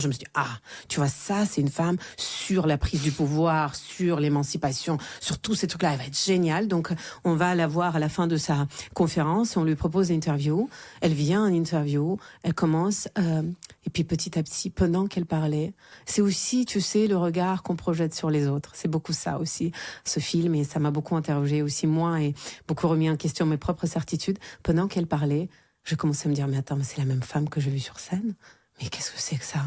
Je me suis dit, tu vois, ça, c'est une femme sur la prise du pouvoir, sur l'émancipation, sur tous ces trucs-là. Elle va être géniale. Donc, on va la voir à la fin de sa conférence. On lui propose une interview. Elle vient en interview. Elle commence. Et puis, petit à petit, pendant qu'elle parlait, c'est aussi, tu sais, le regard qu'on projette sur les autres. C'est beaucoup ça aussi, ce film. Et ça m'a beaucoup interrogée aussi, moi, et beaucoup remis en question mes propres certitudes. Pendant qu'elle parlait, je commençais à me dire, mais attends, mais c'est la même femme que j'ai vue sur scène. Mais qu'est-ce que c'est que ça?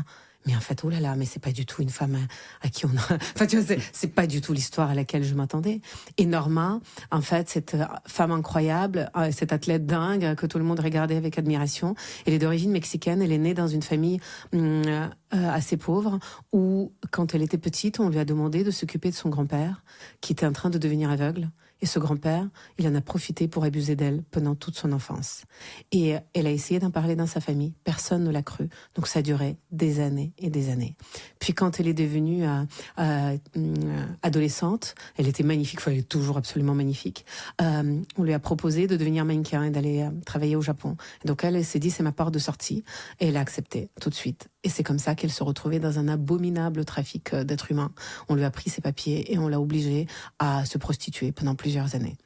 Mais en fait, oh là là, mais c'est pas du tout une femme à qui on a... Enfin, tu vois, c'est pas du tout l'histoire à laquelle je m'attendais. Et Norma, en fait, cette femme incroyable, cette athlète dingue que tout le monde regardait avec admiration, elle est d'origine mexicaine, elle est née dans une famille assez pauvre, où, quand elle était petite, on lui a demandé de s'occuper de son grand-père, qui était en train de devenir aveugle. Et ce grand-père, il en a profité pour abuser d'elle pendant toute son enfance. Et elle a essayé d'en parler dans sa famille. Personne ne l'a cru. Donc ça a duré des années et des années. Puis quand elle est devenue adolescente, elle était magnifique, enfin, elle est toujours absolument magnifique. On lui a proposé de devenir mannequin et d'aller travailler au Japon. Donc elle s'est dit, c'est ma porte de sortie. Et elle a accepté tout de suite. Et c'est comme ça qu'elle se retrouvait dans un abominable trafic d'êtres humains. On lui a pris ses papiers et on l'a obligée à se prostituer pendant plusieurs années.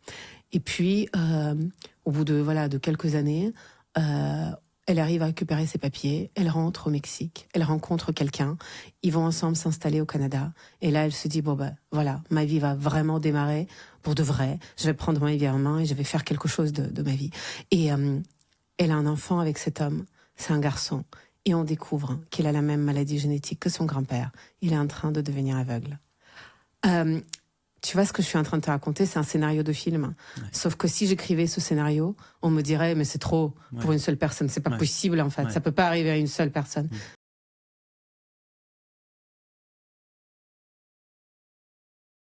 Et puis, au bout de quelques années, elle arrive à récupérer ses papiers, elle rentre au Mexique, elle rencontre quelqu'un, ils vont ensemble s'installer au Canada. Et là, elle se dit, voilà, ma vie va vraiment démarrer pour de vrai. Je vais prendre ma vie en main et je vais faire quelque chose de ma vie. Et elle a un enfant avec cet homme, c'est un garçon. Et on découvre qu'il a la même maladie génétique que son grand-père. Il est en train de devenir aveugle. Tu vois, ce que je suis en train de te raconter, c'est un scénario de film. Ouais. Sauf que si j'écrivais ce scénario, on me dirait, mais c'est trop pour une seule personne. C'est pas possible, en fait. Ça peut pas arriver à une seule personne.